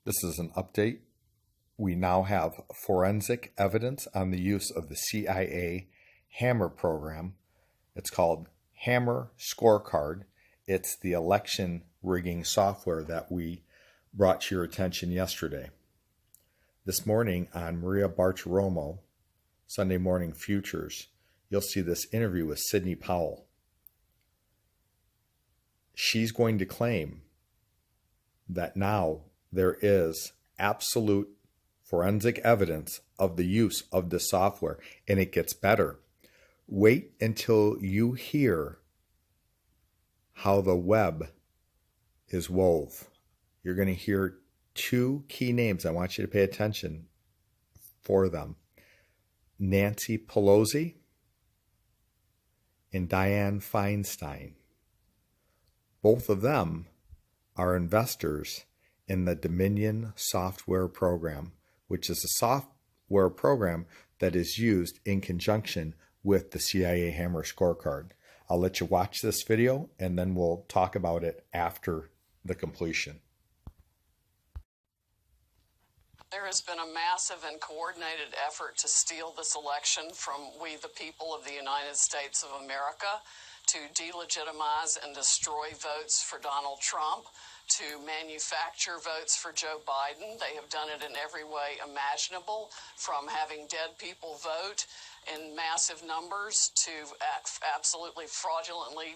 This is an update. We now have forensic evidence on the use of the CIA HAMR program. It's called HAMR SCORECARD. It's the election rigging software that we brought to your attention yesterday. This morning on Maria Bartiromo, Sunday Morning Futures, you'll see this interview with Sidney Powell. She's going to claim that now there is absolute forensic evidence of the use of this software, and it gets better. Wait until you hear how the web is wove. You're going to hear two key names. I want you to pay attention for them. Nancy Pelosi and Dianne Feinstein. Both of them are investors in the Dominion software program, which is a software program that is used in conjunction with the CIA HAMR Scorecard. I'll let you watch this video and then we'll talk about it after the completion. There has been a massive and coordinated effort to steal this election from we the people of the United States of America, to delegitimize and destroy votes for Donald Trump, to manufacture votes for Joe Biden. They have done it in every way imaginable, from having dead people vote in massive numbers to absolutely fraudulently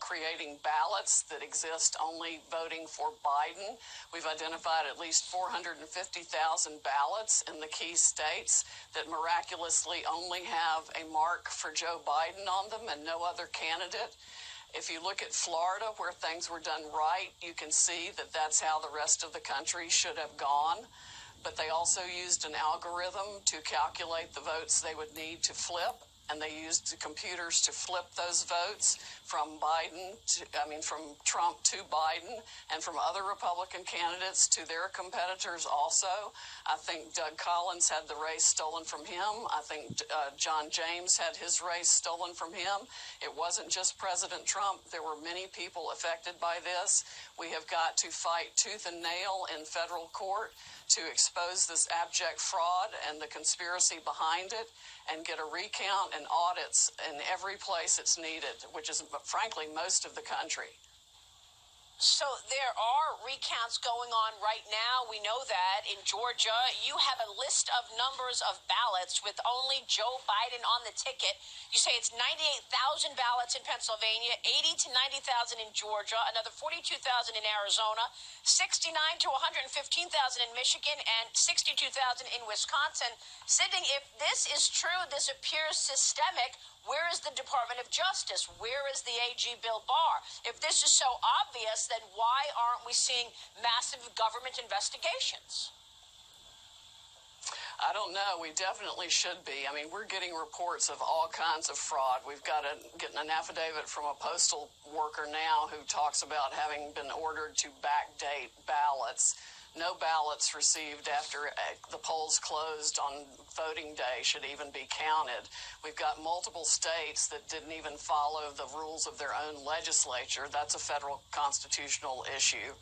creating ballots that exist only voting for Biden. We've identified at least 450,000 ballots in the key states that miraculously only have a mark for Joe Biden on them and no other candidate. If you look at Florida, where things were done right, you can see that that's how the rest of the country should have gone. But they also used an algorithm to calculate the votes they would need to flip, and they used the computers to flip those votes from from Trump to Biden, and from other Republican candidates to their competitors also. I think Doug Collins had the race stolen from him. I think John James had his race stolen from him. It wasn't just President Trump. There were many people affected by this. We have got to fight tooth and nail in federal court to expose this abject fraud and the conspiracy behind it, and get a recount and audits in every place it's needed, which is, frankly, most of the country. So there are recounts going on right now. We know that in Georgia, you have a list of numbers of ballots with only Joe Biden on the ticket. You say it's 98,000 ballots in Pennsylvania, 80 to 90,000 in Georgia, another 42,000 in Arizona, 69 to 115,000 in Michigan, and 62,000 in Wisconsin. Sidney, if this is true, this appears systemic. Where is the Department of Justice? Where is the AG Bill Barr? If this is so obvious, then why aren't we seeing massive government investigations? I don't know. We definitely should be. I mean, we're getting reports of all kinds of fraud. We've got getting an affidavit from a postal worker now who talks about having been ordered to backdate ballots. No ballots received after the polls closed on voting day should even be counted. We've got multiple states that didn't even follow the rules of their own legislature. That's a federal constitutional issue.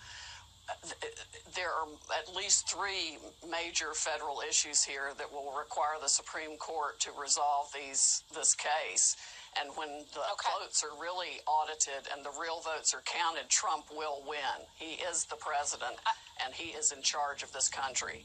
There are at least three major federal issues here that will require the Supreme Court to resolve this case. And when the votes are really audited and the real votes are counted, Trump will win. He is the president, and he is in charge of this country.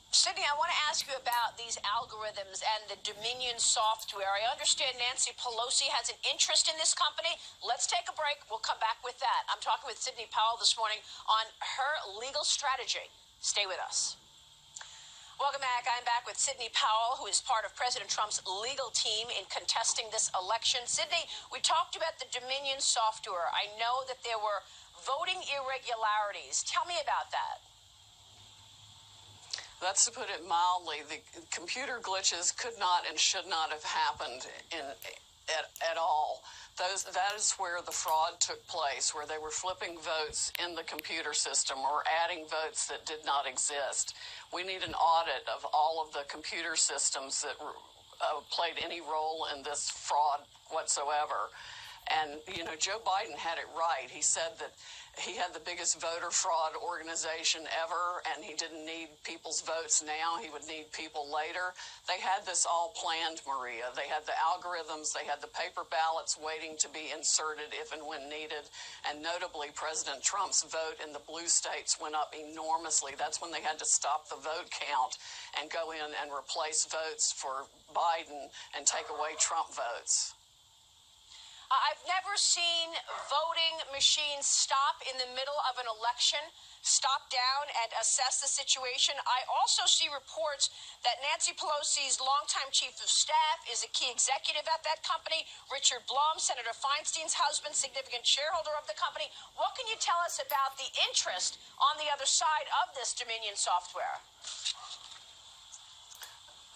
Sidney, I want to ask you about these algorithms and the Dominion software. I understand Nancy Pelosi has an interest in this company. Let's take a break. We'll come back with that. I'm talking with Sidney Powell this morning on her legal strategy. Stay with us. Welcome back. I'm back with Sidney Powell, who is part of President Trump's legal team in contesting this election. Sidney, we talked about the Dominion software. I know that there were voting irregularities. Tell me about that. That's to put it mildly. The computer glitches could not and should not have happened at all. That is where the fraud took place, where they were flipping votes in the computer system or adding votes that did not exist. We need an audit of all of the computer systems that played any role in this fraud whatsoever. And, Joe Biden had it right. He said that he had the biggest voter fraud organization ever, and he didn't need people's votes now. He would need people later. They had this all planned, Maria. They had the algorithms. They had the paper ballots waiting to be inserted if and when needed. And notably, President Trump's vote in the blue states went up enormously. That's when they had to stop the vote count and go in and replace votes for Biden and take away Trump votes. I've never seen voting machines stop in the middle of an election, stop down and assess the situation. I also see reports that Nancy Pelosi's longtime chief of staff is a key executive at that company. Richard Blum, Senator Feinstein's husband, significant shareholder of the company. What can you tell us about the interest on the other side of this Dominion software?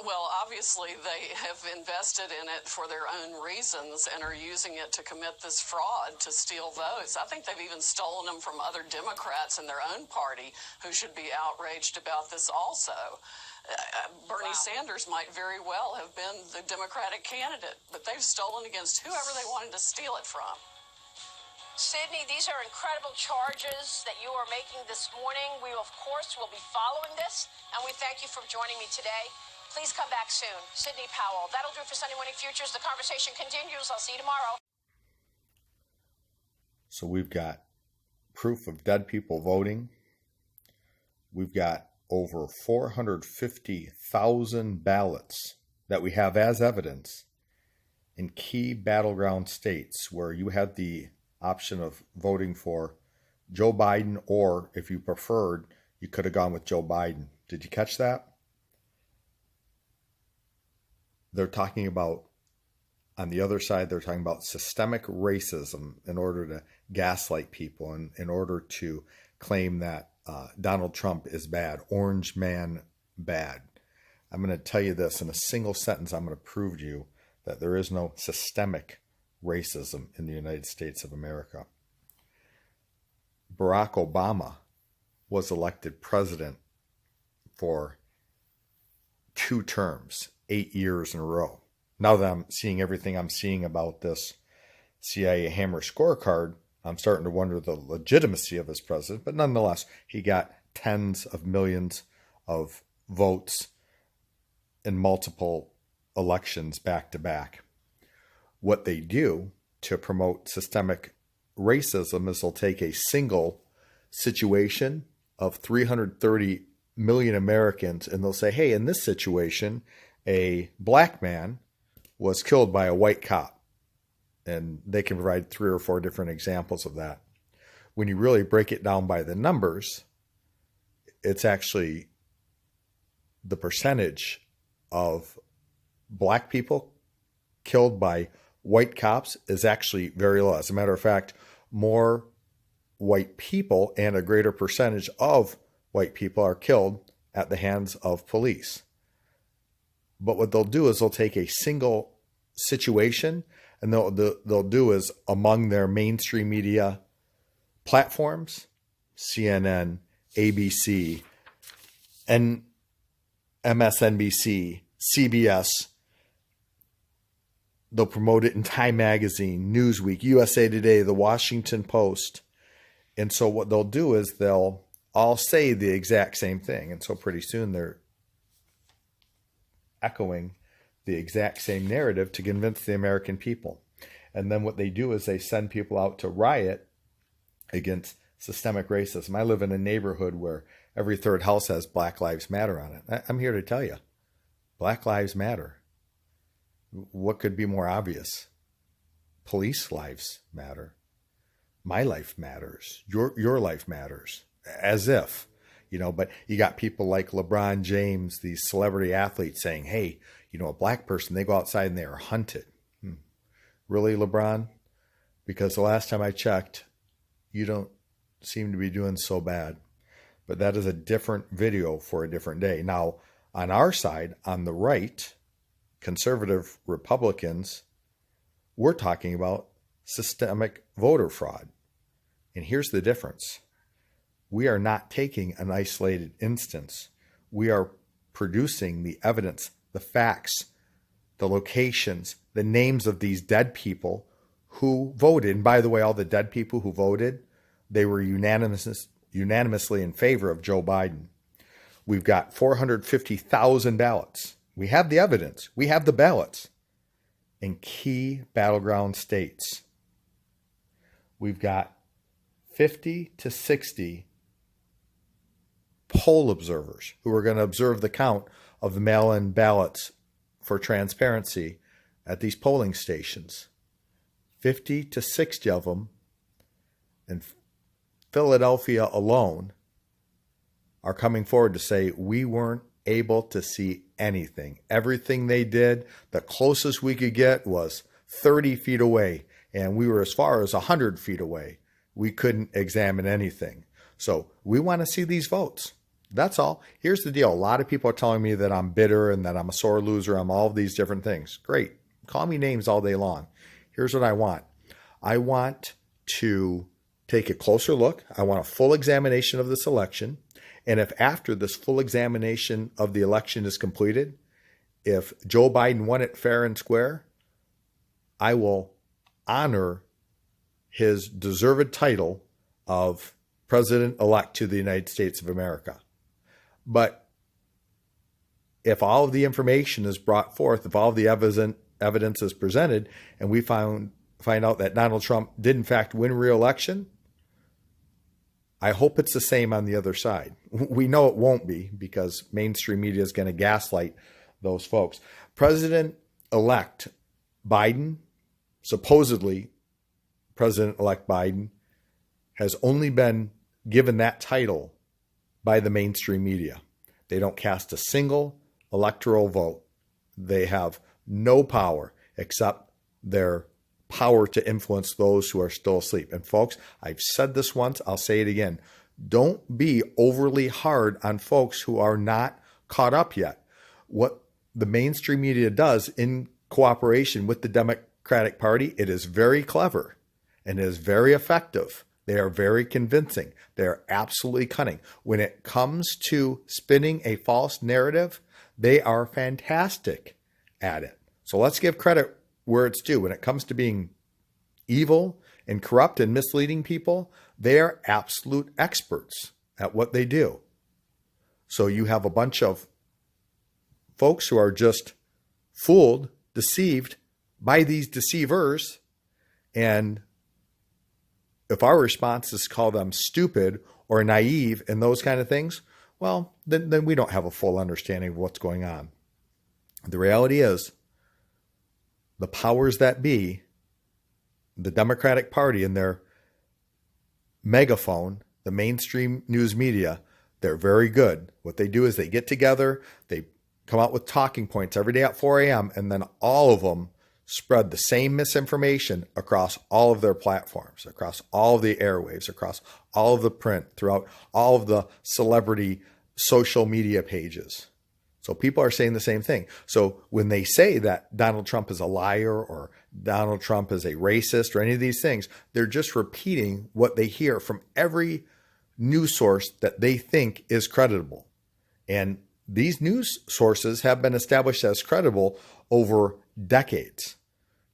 Well, obviously, they have invested in it for their own reasons and are using it to commit this fraud to steal votes. I think they've even stolen them from other Democrats in their own party who should be outraged about this also. Bernie Sanders might very well have been the Democratic candidate, but they've stolen against whoever they wanted to steal it from. Sydney, these are incredible charges that you are making this morning. We, of course, will be following this, and we thank you for joining me today. Please come back soon. Sydney Powell. That'll do it for Sunday Morning Futures. The conversation continues. I'll see you tomorrow. So we've got proof of dead people voting. We've got over 450,000 ballots that we have as evidence in key battleground states where you had the option of voting for Joe Biden, or if you preferred, you could have gone with Joe Biden. Did you catch that? They're talking about, on the other side, they're talking about systemic racism in order to gaslight people and in order to claim that Donald Trump is bad, orange man bad. I'm going to tell you this in a single sentence. I'm going to prove to you that there is no systemic racism in the United States of America. Barack Obama was elected president for 2 terms. 8 years in a row. Now that I'm seeing everything I'm seeing about this CIA HAMR scorecard, I'm starting to wonder the legitimacy of his president. But nonetheless, he got tens of millions of votes in multiple elections back to back. What they do to promote systemic racism is they'll take a single situation of 330 million Americans and they'll say, hey, in this situation, a black man was killed by a white cop. And they can provide 3 or 4 different examples of that. When you really break it down by the numbers, it's actually the percentage of black people killed by white cops is actually very low. As a matter of fact, more white people and a greater percentage of white people are killed at the hands of police. But what they'll do is they'll take a single situation and they'll do is among their mainstream media platforms, CNN, ABC, and MSNBC, CBS, they'll promote it in Time Magazine, Newsweek, USA Today, The Washington Post. And so what they'll do is they'll all say the exact same thing. And so pretty soon they're echoing the exact same narrative to convince the American people. And then what they do is they send people out to riot against systemic racism. I live in a neighborhood where every third house has Black Lives Matter on it. I'm here to tell you, Black Lives Matter. What could be more obvious? Police lives matter. My life matters. Your life matters. As if. But you got people like LeBron James, these celebrity athletes saying, hey, a black person, they go outside and they are hunted. Really, LeBron? Because the last time I checked, you don't seem to be doing so bad. But that is a different video for a different day. Now, on our side, on the right, conservative Republicans, we're talking about systemic voter fraud. And here's the difference. We are not taking an isolated instance. We are producing the evidence, the facts, the locations, the names of these dead people who voted. And by the way, all the dead people who voted, they were unanimously in favor of Joe Biden. We've got 450,000 ballots. We have the evidence. We have the ballots in key battleground states. We've got 50 to 60 poll observers who are going to observe the count of the mail-in ballots for transparency at these polling stations. 50 to 60 of them in Philadelphia alone are coming forward to say we weren't able to see anything. Everything they did, the closest we could get was 30 feet away, and we were as far as 100 feet away. We couldn't examine anything. So we want to see these votes. That's all. Here's the deal. A lot of people are telling me that I'm bitter and that I'm a sore loser. I'm all of these different things. Great. Call me names all day long. Here's what I want. I want to take a closer look. I want a full examination of this election. And if after this full examination of the election is completed, if Joe Biden won it fair and square, I will honor his deserved title of President-elect to the United States of America. But if all of the information is brought forth, if all of the evidence is presented, and we find out that Donald Trump did in fact win re-election, I hope it's the same on the other side. We know it won't be because mainstream media is going to gaslight those folks. President-elect Biden, supposedly President-elect Biden, has only been given that title by the mainstream media. They don't cast a single electoral vote. They have no power except their power to influence those who are still asleep. And folks, I've said this once, I'll say it again. Don't be overly hard on folks who are not caught up yet. What the mainstream media does in cooperation with the Democratic Party, it is very clever and it is very effective. They are very convincing. They are absolutely cunning. When it comes to spinning a false narrative, they are fantastic at it. So let's give credit where it's due. When it comes to being evil and corrupt and misleading people, they are absolute experts at what they do. So you have a bunch of folks who are just fooled, deceived by these deceivers, and if our response is to call them stupid or naive and those kind of things, well, then we don't have a full understanding of what's going on. The reality is, the powers that be, the Democratic Party and their megaphone, the mainstream news media, they're very good. What they do is they get together, they come out with talking points every day at 4 a.m., and then all of them spread the same misinformation across all of their platforms, across all of the airwaves, across all of the print, throughout all of the celebrity social media pages. So people are saying the same thing. So when they say that Donald Trump is a liar or Donald Trump is a racist or any of these things, they're just repeating what they hear from every news source that they think is credible. And these news sources have been established as credible over decades.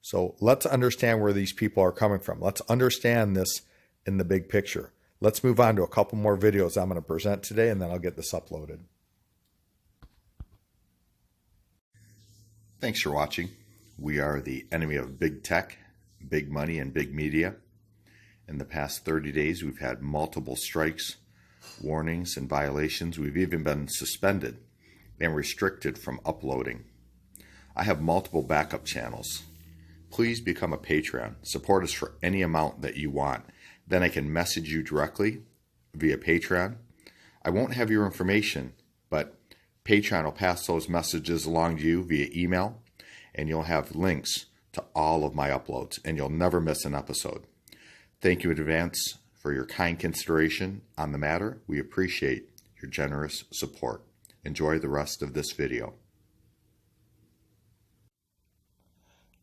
So let's understand where these people are coming from. Let's understand this in the big picture. Let's move on to a couple more videos I'm going to present today, and then I'll get this uploaded. Thanks for watching. We are the enemy of big tech, big money, and big media. In the past 30 days, we've had multiple strikes, warnings, and violations. We've even been suspended and restricted from uploading. I have multiple backup channels. Please become a Patreon. Support us for any amount that you want. Then I can message you directly via Patreon. I won't have your information, but Patreon will pass those messages along to you via email, and you'll have links to all of my uploads, and you'll never miss an episode. Thank you in advance for your kind consideration on the matter. We appreciate your generous support. Enjoy the rest of this video.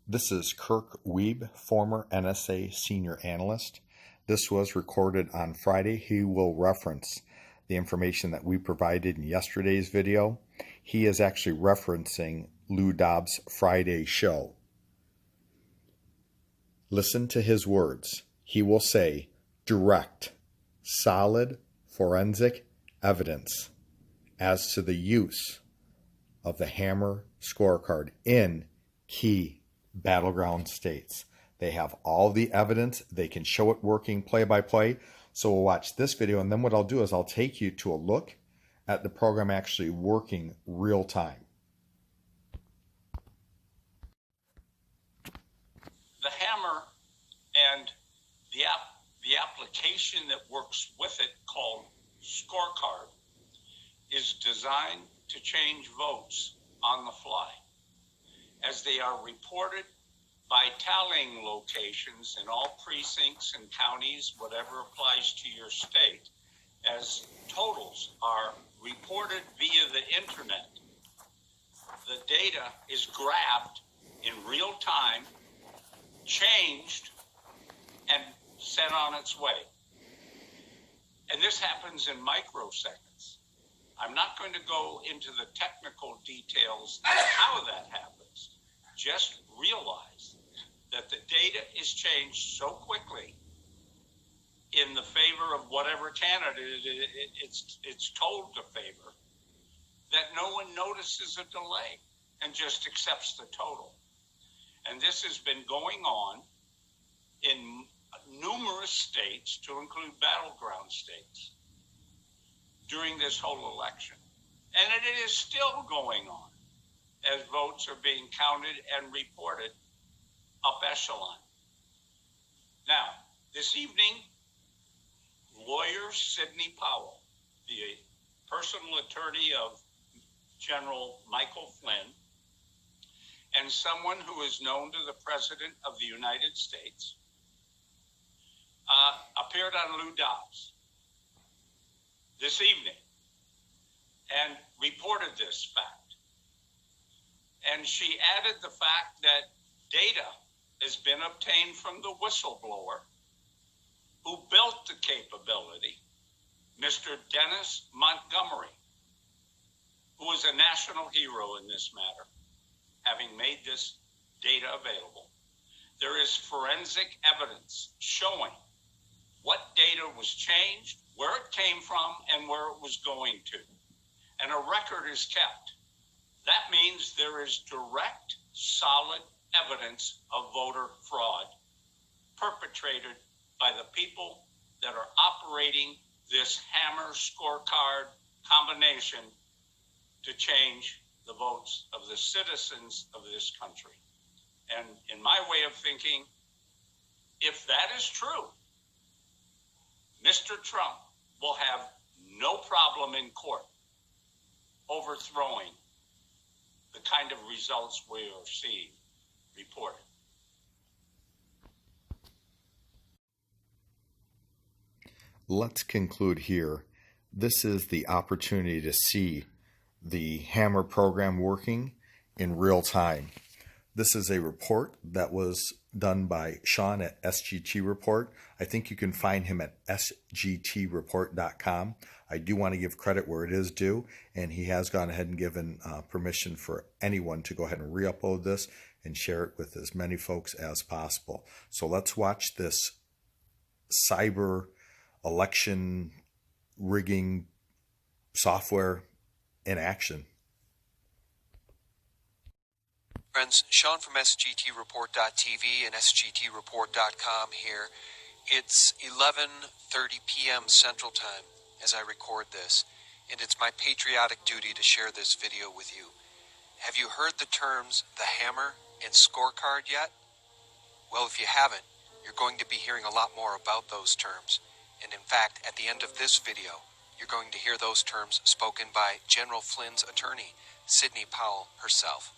This is Kirk Wiebe, former NSA senior analyst. This was recorded on Friday. He will reference the information that we provided in yesterday's video. He is actually referencing Lou Dobbs' Friday show. Listen to his words. He will say, direct, solid, forensic evidence as to the use of the HAMR scorecard in key battleground states. They have all the evidence. They can show it working play by play. So we'll watch this video, and then what I'll do is I'll take you to a look at the program actually working real time. The HAMR and the application that works with it, called Scorecard, is designed to change votes on the fly as they are reported by tallying locations in all precincts and counties, whatever applies to your state, as totals are reported via the internet. The data is grabbed in real time, changed, and sent on its way. And this happens in microseconds. I'm not going to go into the technical details of how that happens. Just realize that the data is changed so quickly in the favor of whatever candidate it's told to favor that no one notices a delay and just accepts the total. And this has been going on in numerous states, to include battleground states, during this whole election. And it is still going on as votes are being counted and reported up echelon. Now, this evening, lawyer Sidney Powell, the personal attorney of General Michael Flynn, and someone who is known to the President of the United States, appeared on Lou Dobbs this evening and reported this fact. And she added the fact that data has been obtained from the whistleblower who built the capability, Mr. Dennis Montgomery, who is a national hero in this matter, having made this data available. There is forensic evidence showing what data was changed, where it came from, and where it was going to. And a record is kept. That means there is direct, solid evidence of voter fraud perpetrated by the people that are operating this HAMR scorecard combination to change the votes of the citizens of this country. And in my way of thinking, if that is true, Mr. Trump will have no problem in court overthrowing the kind of results we are seeing reported. Let's conclude here. This is the opportunity to see the HAMR program working in real time. This is a report that was done by Sean at SGT Report. I think you can find him at sgtreport.com. I do want to give credit where it is due, and he has gone ahead and given permission for anyone to go ahead and re-upload this and share it with as many folks as possible. So let's watch this cyber election rigging software in action. Friends, Sean from SGTReport.tv and SGTReport.com here. It's 11:30 p.m. Central Time as I record this, and it's my patriotic duty to share this video with you. Have you heard the terms the HAMR and scorecard yet? Well, if you haven't, you're going to be hearing a lot more about those terms. And in fact, at the end of this video, you're going to hear those terms spoken by General Flynn's attorney, Sidney Powell herself.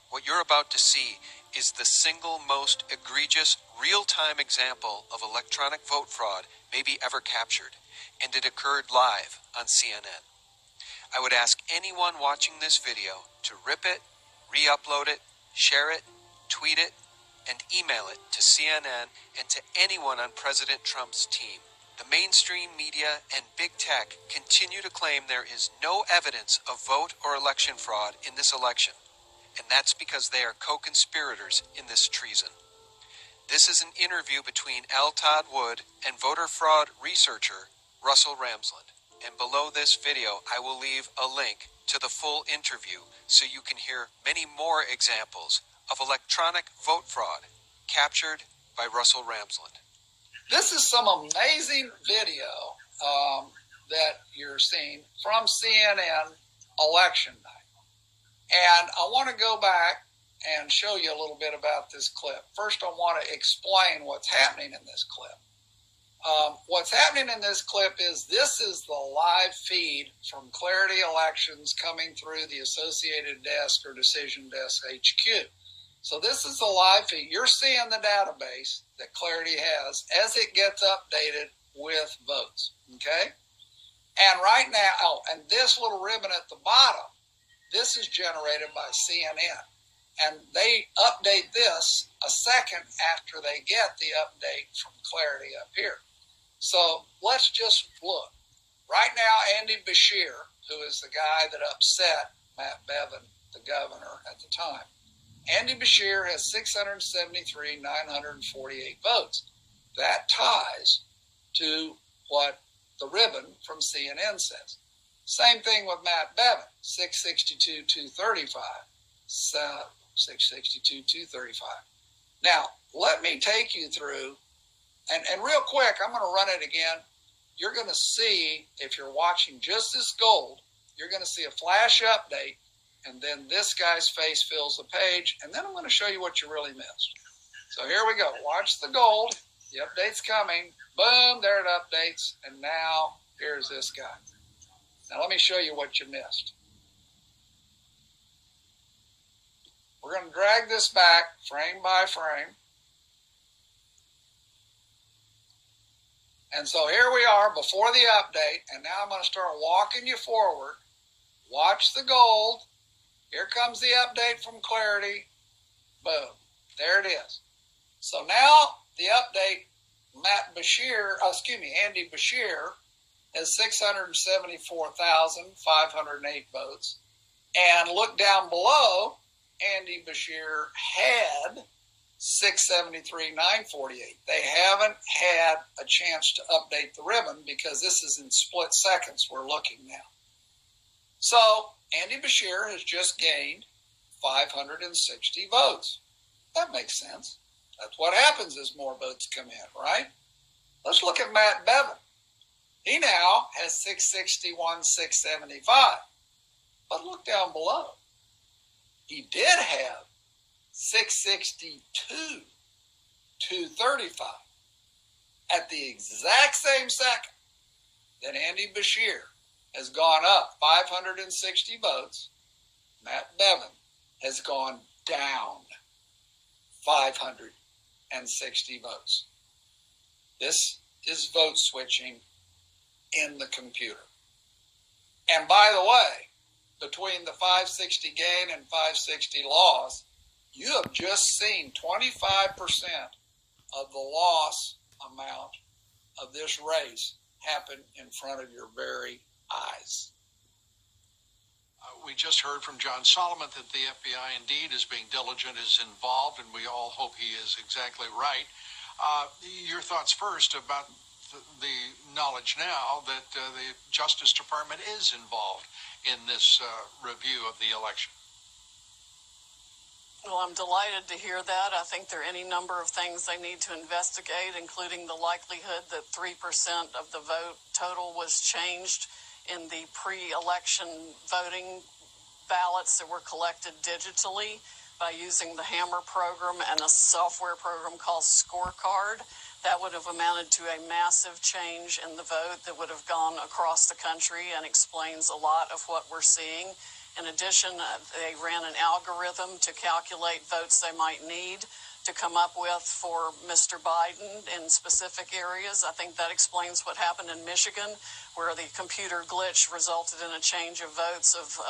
What you're about to see is the single most egregious real-time example of electronic vote fraud maybe ever captured, and it occurred live on CNN. I would ask anyone watching this video to rip it, re-upload it, share it, tweet it, and email it to CNN and to anyone on President Trump's team. The mainstream media and big tech continue to claim there is no evidence of vote or election fraud in this election. And that's because they are co-conspirators in this treason. This is an interview between L. Todd Wood and voter fraud researcher Russell Ramsland. And below this video, I will leave a link to the full interview so you can hear many more examples of electronic vote fraud captured by Russell Ramsland. This is some amazing video that you're seeing from CNN election night. And I want to go back and show you a little bit about this clip. First, I want to explain what's happening in this clip. What's happening in this clip is this is the live feed from Clarity Elections coming through the Associated Desk or Decision Desk HQ. So this is the live feed. You're seeing the database that Clarity has as it gets updated with votes, okay? And right now, and this little ribbon at the bottom, this is generated by CNN. And they update this a second after they get the update from Clarity up here. So let's just look. Right now, Andy Beshear, who is the guy that upset Matt Bevin, the governor at the time, Andy Beshear has 673,948 votes. That ties to what the ribbon from CNN says. Same thing with Matt Bevin, 662,235. 662,235. Now, let me take you through, and real quick, I'm going to run it again. You're going to see, if you're watching just this gold, you're going to see a flash update, and then this guy's face fills the page, and then I'm going to show you what you really missed. So here we go. Watch the gold. The update's coming. Boom, there it updates, and now here's this guy. Now let me show you what you missed. We're going to drag this back frame by frame. And so here we are before the update, and now I'm going to start walking you forward. Watch the gold. Here comes the update from Clarity. Boom. There it is. So now the update, Andy Beshear has 674,508 votes. And look down below, Andy Beshear had 673,948. They haven't had a chance to update the ribbon because this is in split seconds we're looking now. So Andy Beshear has just gained 560 votes. That makes sense. That's what happens as more votes come in, right? Let's look at Matt Bevin. He now has 661,675. But look down below. He did have 662,235 at the exact same second that Andy Beshear has gone up 560 votes. Matt Bevin has gone down 560 votes. This is vote switching in the computer. And by the way, between the 560 gain and 560 loss, you have just seen 25% of the loss amount of this race happen in front of your very eyes. We just heard from John Solomon that the FBI indeed is being diligent, is involved, and we all hope he is exactly right. Your thoughts first about the knowledge now that the Justice Department is involved in this review of the election. Well, I'm delighted to hear that. I think there are any number of things they need to investigate, including the likelihood that 3% of the vote total was changed in the pre-election voting ballots that were collected digitally by using the HAMR program and a software program called SCORECARD. That would have amounted to a massive change in the vote that would have gone across the country and explains a lot of what we're seeing. In addition, they ran an algorithm to calculate votes they might need to come up with for Mr. Biden in specific areas. I think that explains what happened in Michigan, where the computer glitch resulted in a change of votes of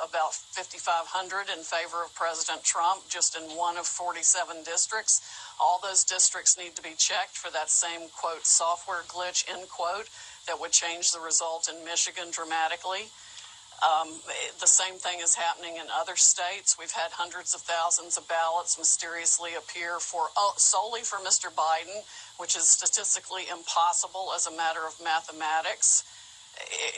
about 5,500 in favor of President Trump, just in one of 47 districts. All those districts need to be checked for that same, quote, software glitch, end quote, that would change the result in Michigan dramatically. The same thing is happening in other states. We've had hundreds of thousands of ballots mysteriously appear solely for Mr. Biden, which is statistically impossible as a matter of mathematics.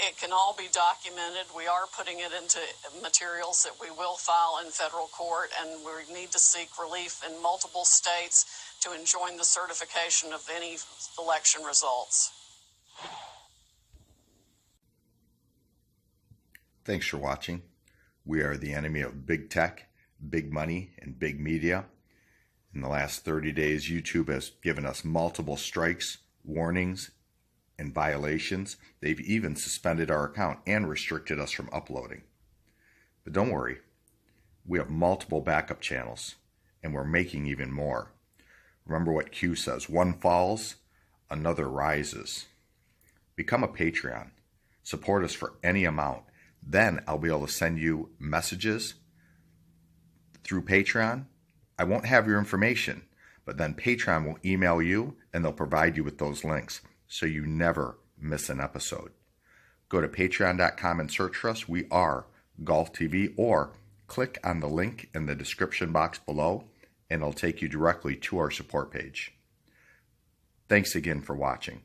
It can all be documented. We are putting it into materials that we will file in federal court, and we need to seek relief in multiple states to enjoin the certification of any election results. Thanks for watching. We are the enemy of big tech, big money, and big media. In the last 30 days, YouTube has given us multiple strikes, warnings, and violations. They've even suspended our account and restricted us from uploading. But don't worry, we have multiple backup channels, and we're making even more. Remember what Q says, one falls, another rises. Become a Patreon. Support us for any amount. Then I'll be able to send you messages through Patreon. I won't have your information, but then Patreon will email you and they'll provide you with those links so you never miss an episode. Go to patreon.com and search for us. We are Golf TV, or click on the link in the description box below and it'll take you directly to our support page. Thanks again for watching.